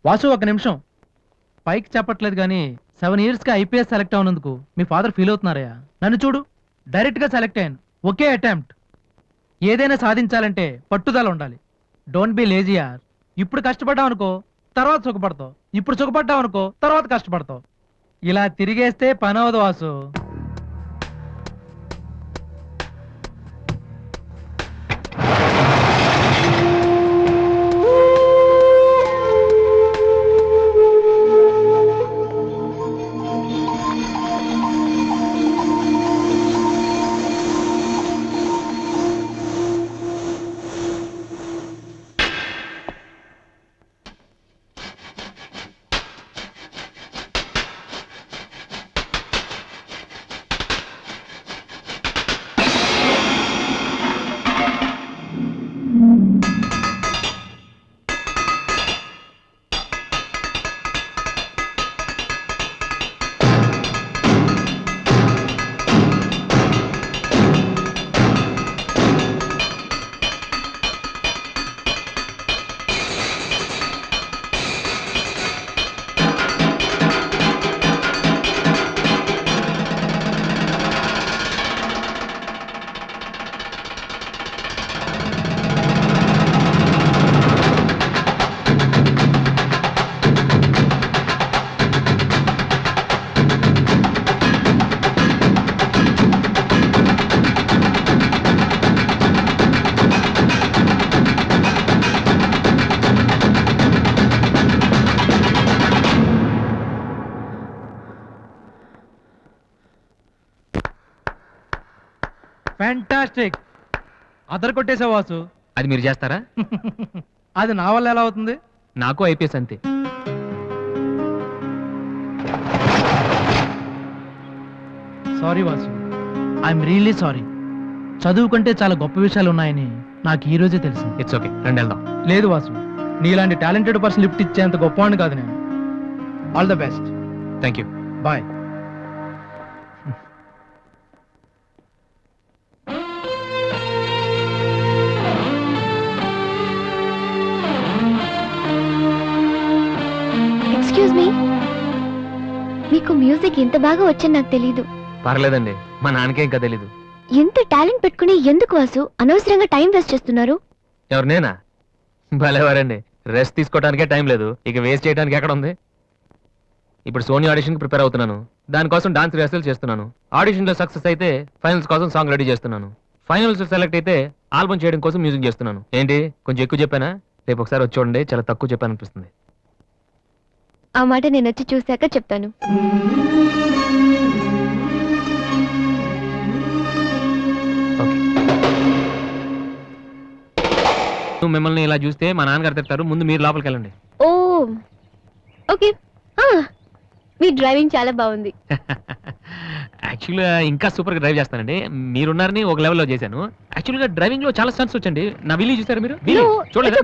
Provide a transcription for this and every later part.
వాసు ఒక నిమిషం. పైకి చెప్పట్లేదు కానీ 7 yearsకి IPS సెలెక్ట్ అవునందుకు మీ ఫాదర్ ఫీల్ అవుతున్నారయ్యా. నన్ను చూడు, డైరెక్ట్గా సెలెక్ట్ అయ్యాను. ఒకే అటెంప్ట్. ఏదైనా సాధించాలంటే పట్టుదల ఉండాలి. డోంట్ బి లేజీ యార్. ఇప్పుడు కష్టపడ్డావు అనుకో, తర్వాత సుఖపడతావు. ఇప్పుడు సుఖపడ్డావు అనుకో, తర్వాత కష్టపడతావు. ఇలా తిరిగేస్తే పని అవదు వాసు. ఫ్యాంటాస్టిక్. అదర్ కొట్టేసా వాసు. అది మీరు చేస్తారా? అది నా వల్ల ఎలా అవుతుంది? నాకు IPS అంతే. Sorry Vasu, I'm really sorry. చదువు కంటే చాలా గొప్ప విషయాలు ఉన్నాయని నాకు ఈ రోజే తెలిసింది. ఇట్స్ ఓకే, రండి వెళ్దాం. లేదు వాసు, నీలాంటి టాలెంటెడ్ పర్సన్ లిఫ్ట్ ఇచ్చేంత గొప్పవాడిని కాదు నేను. All the best. Thank you. Bye. Excuse me, మీకు మ్యూజిక్ ఇంత బాగా వచ్చని నాకు తెలీదు. పర్లేదండి, మా నాన్నకే ఇంకా తెలీదు. ఎంత టాలెంట్ పెట్టుకుని ఎందుకు వాసు అనవసరంగా టైం వేస్ట్ చేస్తున్నారు? ఎవరు, నేనా? భలేవారండి, రెస్ట్ తీసుకోవడానికే టైం లేదు, ఇక వేస్ట్ చేయడానికి ఎక్కడ ఉంది? ఇప్పుడు సోనీ ఆడిషన్కి ప్రిపేర్ అవుతున్నాను. దానికోసం డాన్స్ రిహర్సల్ చేస్తున్నాను. ఆడిషన్లో సక్సెస్ అయితే ఫైనల్స్ కోసం సాంగ్ రెడీ చేస్తున్నాను. ఫైనల్స్ సెలెక్ట్ అయితే ఆల్బమ్ చేయడం కోసం మ్యూజిక్ చేస్తున్నాను. ఏంటి కొంచెం ఎక్కువ చెప్పానా? రేపు ఒకసారి వచ్చి చూడండి, చాలా తక్కువ చెప్పాను అనిపిస్తుంది. ఆ మాట నేను వచ్చి చూశాక చెప్తాను. మిమ్మల్ని ఇలా చూస్తే మా నాన్నగారు తిడతారు. ముందు మీరు లోపలికి వెళ్ళండి. ఓ ఓకే. మీ డ్రైవింగ్ చాలా బాగుంది. యాక్చువల్గా ఇంకా సూపర్ గా డ్రైవ్ చేస్తానండి. మీరున్నారని ఒక లెవెల్లో చేశాను. యాక్చువల్గా డ్రైవింగ్ లో చాలా స్టన్స్ వచ్చండి. నా విల్లి చూసారు మీరు? చూడలేదు.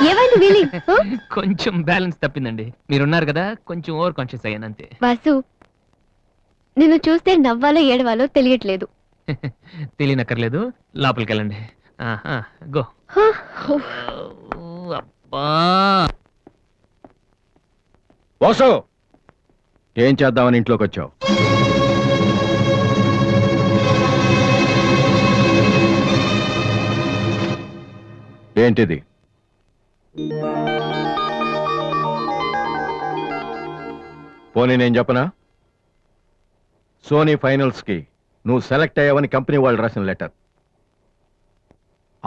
ఏమైంది విల్లి? కొంచెం బ్యాలెన్స్ తప్పిందండి. మీరున్నారు కదా, కొంచెం ఓవర్ కాన్షియస్ అయ్యాను అంతే. వాసు, నిన్ను చూస్తే నవ్వాలో ఏడవాలో తెలియట్లేదు. తెలియనక్కర్లేదు, లోపలికి వెళ్ళండి. గో. వాసు, ఏం చేద్దామని ఇంట్లోకి వచ్చావు? ఏంటిది? పోనీ నేను చెప్పనా? సోనీ ఫైనల్స్ కి నువ్వు సెలెక్ట్ అయ్యావని కంపెనీ వాళ్ళు రాసిన లెటర్.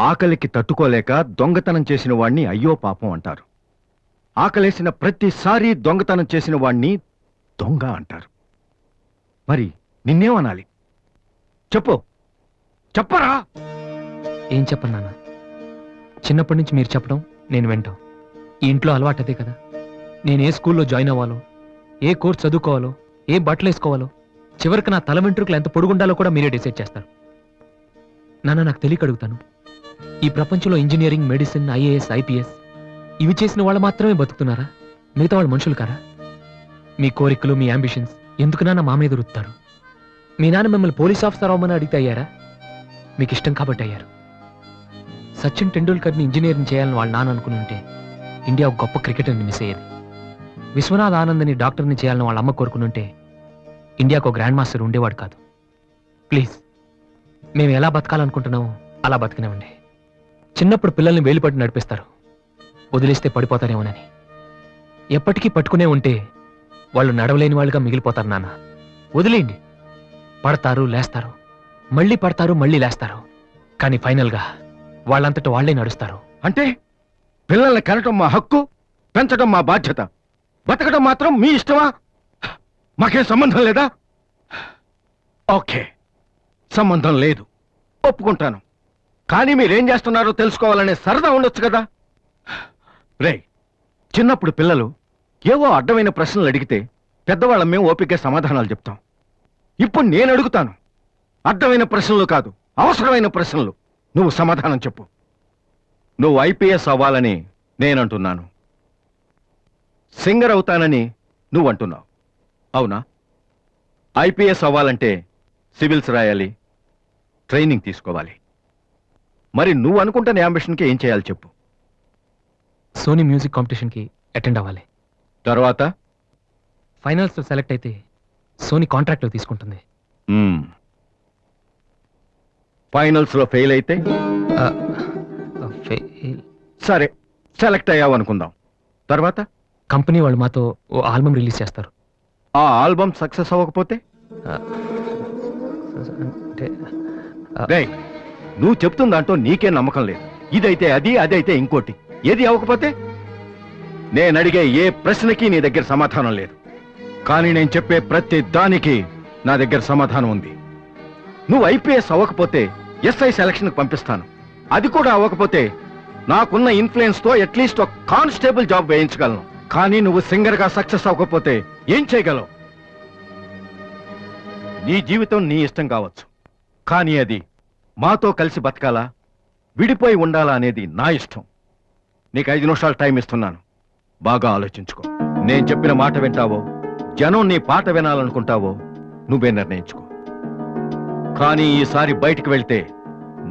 ఆకలికి తట్టుకోలేక దొంగతనం చేసిన వాణ్ణి అయ్యో పాపం అంటారు. ఆకలేసిన ప్రతిసారి దొంగతనం చేసిన వాణ్ణి దొంగ అంటారు. మరి నిన్నేమనాలి? చెప్పు, చెప్పరా? ఏం చెప్పను నాన్న. చిన్నప్పటి నుంచి మీరు చెప్పడం నేను వింటాం. ఈ ఇంట్లో అలవాటు అదే కదా. నేను ఏ స్కూల్లో జాయిన్ అవ్వాలో, ఏ కోర్స్ చదువుకోవాలో, ఏ బట్టలు వేసుకోవాలో, చివరికి నా తల వెంట్రుకలు ఎంత పొడుగుండాలో కూడా మీరే డిసైడ్ చేస్తారు. నాన్న, నాకు తెలియక అడుగుతాను, ఈ ప్రపంచంలో ఇంజనీరింగ్, మెడిసిన్, IAS, IPS ఇవి చేసిన వాళ్ళు మాత్రమే బతుకుతున్నారా? మిగతా వాళ్ళు మనుషులు కారా? మీ కోరికలు, మీ అంబిషన్స్ ఎందుకు నాన్న మా మీద రుత్తారు? మీ నాన్న మిమ్మల్ని పోలీస్ ఆఫీసర్ అవ్వమని అడిగితే అయ్యారా? మీకు ఇష్టం కాబట్టి అయ్యారు. సచిన్ టెండూల్కర్ని ఇంజనీరింగ్ చేయాలని వాళ్ళ నాన్న అనుకుని ఉంటే ఇండియా ఒక గొప్ప క్రికెటర్ని మిస్ అయ్యేది. విశ్వనాథ్ ఆనంద్ని డాక్టర్ని చేయాలని వాళ్ళ అమ్మ కోరుకుని ఉంటే ఇండియాకు ఒక గ్రాండ్ మాస్టర్ ఉండేవాడు కాదు. ప్లీజ్, మేము ఎలా బతకాలనుకుంటున్నామో అలా బతికినామండి. చిన్నప్పుడు పిల్లల్ని వేలుపట్టి నడిపిస్తారు, వదిలేస్తే పడిపోతారేమోనని. ఎప్పటికీ పట్టుకునే ఉంటే వాళ్ళు నడవలేని వాళ్ళుగా మిగిలిపోతారు నాన్న. వదిలేయండి, పడతారు, లేస్తారు, మళ్ళీ పడతారు, మళ్ళీ లేస్తారు. కానీ ఫైనల్గా వాళ్ళంతట వాళ్లే నడుస్తారు. అంటే పిల్లల్ని కనటం మా హక్కు, పెంచడం మా బాధ్యత, బతకడం మాత్రం మీ ఇష్టమా? మాకేం సంబంధం లేదా? ఓకే, సంబంధం లేదు, ఒప్పుకుంటాను. కానీ మీరేం చేస్తున్నారో తెలుసుకోవాలనే సరదా ఉండొచ్చు కదా. రే, చిన్నప్పుడు పిల్లలు ఏవో అడ్డమైన ప్రశ్నలు అడిగితే పెద్దవాళ్ళం మేము ఓపికగా సమాధానాలు చెప్తాం. ఇప్పుడు నేను అడుగుతాను, అడ్డమైన ప్రశ్నలు కాదు, అవసరమైన ప్రశ్నలు. నువ్వు సమాధానం చెప్పు. నువ్వు ఐపీఎస్ అవ్వాలని నేనంటున్నాను, సింగర్ అవుతానని నువ్వు అంటున్నావు, అవునా? ఐపీఎస్ అవ్వాలంటే సివిల్స్ రాయాలి, ట్రైనింగ్ తీసుకోవాలి. మరి నువ్వు అనుకుంటున్న అంబిషన్కి ఏం చేయాలి చెప్పు. సోనీ మ్యూజిక్ కాంపిటీషన్కి అటెండ్ అవ్వాలి. తర్వాత ఫైనల్స్లో సెలెక్ట్ అయితే సోనీ కాంట్రాక్ట్లో తీసుకుంటుంది. ఫైనల్స్ లో ఫెయిల్ అయితే సరే, సెలెక్ట్ అయ్యావు అనుకుందాం. తర్వాత కంపెనీ వాళ్ళు మాతో ఓ ఆల్బమ్ రిలీజ్ చేస్తారు. ఆ ఆల్బమ్ సక్సెస్ అవ్వకపోతే? అంటే రేయ్, నువ్వు చెప్తున్న దాంట్లో నీకే నమ్మకం లేదు. ఇదైతే అది, అదైతే ఇంకోటి. ఏది అవ్వకపోతే? నేను అడిగే ఏ ప్రశ్నకి నీ దగ్గర సమాధానం లేదు, కానీ నేను చెప్పే ప్రతి దానికి నా దగ్గర సమాధానం ఉంది. నువ్వు ఐపీఎస్ అవ్వకపోతే ఎస్ఐ సెలక్షన్ పంపిస్తాను. అది కూడా అవ్వకపోతే నాకున్న ఇన్ఫ్లుయెన్స్ తో అట్లీస్ట్ ఒక కానిస్టేబుల్ జాబ్ వేయించగలను. కానీ నువ్వు సింగర్ గా సక్సెస్ అవ్వకపోతే ఏం చేయగలవు? నీ జీవితం నీ ఇష్టం కావచ్చు, కానీ అది మాతో కలిసి బతకాలా, విడిపోయి ఉండాలా అనేది నా ఇష్టం. నీకు 5 నిమిషాలు టైం ఇస్తున్నాను, బాగా ఆలోచించుకో. నేను చెప్పిన మాట వింటావో, జనం నీ పాట వినాలనుకుంటావో నువ్వే నిర్ణయించుకో. కానీ ఈసారి బయటికి వెళ్తే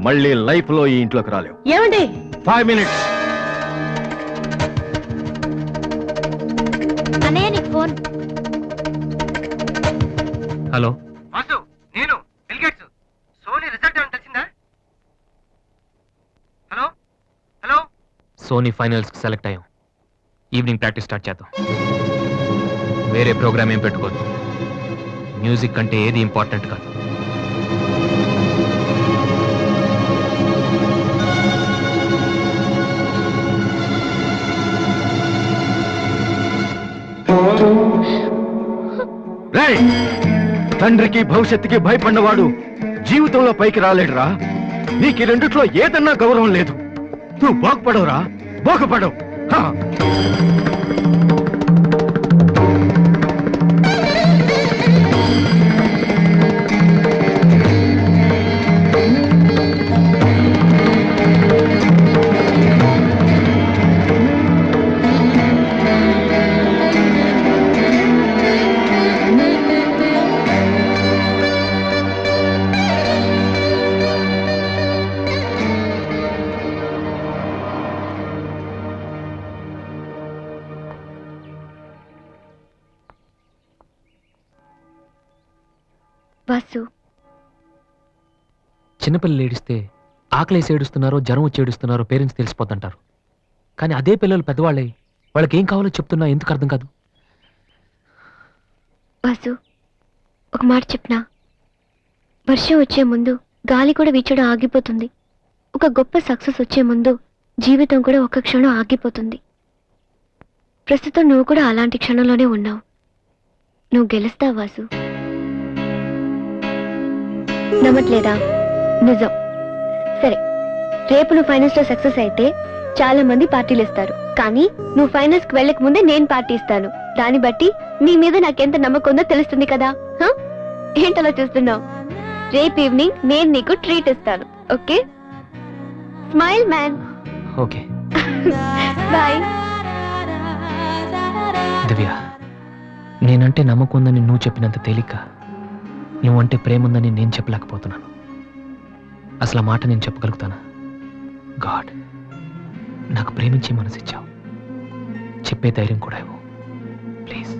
మళ్ళీ లైఫ్ లో ఈ ఇంట్లోకి రాలేవు. ఏమండి? 5 మినిట్స్. అన్నయ్య నీకు ఫోన్. హలో వాసు, నేను బిల్ గేట్స్. సోనీ రిజల్ట్ ఏమైనా తెలిసిందా? Hello hello. సోనీ ఫైనల్స్కి సెలెక్ట్ అయ్యాం. ఈవినింగ్ ప్రాక్టీస్ స్టార్ట్ చేద్దాం. వేరే ప్రోగ్రామ్ ఏం పెట్టుకోవద్దు. మ్యూజిక్ అంటే ఏది ఇంపార్టెంట్ కాదు. రేయ్, తండ్రికి భవిష్యత్తుకి భయపడినవాడు జీవితంలో పైకి రాలేడురా. నీకు ఈ రెండిట్లో ఏదన్నా గౌరవం లేదు. నువ్వు బాగుపడవురా, బాగుపడవు. హా. వాసు, చిన్నపిల్లలు ఏడిస్తే ఆకలేసి ఏడుస్తున్నారో జ్వరం వచ్చి ఏడుస్తున్నారో పేరెంట్స్ తెలిసిపోతుంటారు. కానీ అదే పిల్లలు పెద్దవాళ్ళే వాళ్ళకి ఏం కావాలో చెప్తున్నా ఎందుకు అర్థం కాదు? వాసు, ఒక మాట చెప్పనా? వర్షం వచ్చే ముందు గాలి కూడా వీచడం ఆగిపోతుంది. ఒక గొప్ప సక్సెస్ వచ్చే ముందు జీవితం కూడా ఒక్క క్షణం ఆగిపోతుంది. ప్రస్తుతం నువ్వు కూడా అలాంటి క్షణంలోనే ఉన్నావు. నువ్వు గెలుస్తావు వాసు. నమ్మట్లేదా? నిజం. సరే, రేపు నువ్వు ఫైనల్స్ లో సక్సెస్ అయితే చాలా మంది పార్టీలు ఇస్తారు. కానీ నువ్వు ఫైనల్స్ కి వెళ్ళక ముందే నేను పార్టీ ఇస్తాను. దాన్ని బట్టి నీ మీద నాకెంత నమ్మకం ఉందో తెలుస్తుంది కదా. ఏంటలా చూస్తున్నావు? రేపు ఈవినింగ్ నేను నీకు ట్రీట్ ఇస్తాను. Okay? Smile man. Okay bye. Divya, నేనంటే నమ్మకం ఉందని నువ్వు చెప్పినంత తేలిక నువ్వంటే ప్రేమ ఉందని నేను చెప్పలేకపోతున్నాను. అసలు ఆ మాట నేను చెప్పగలుగుతానా? గాడ్, నాకు ప్రేమించే మనసు ఇచ్చావు, చెప్పే ధైర్యం కూడా ఇవ్వు ప్లీజ్.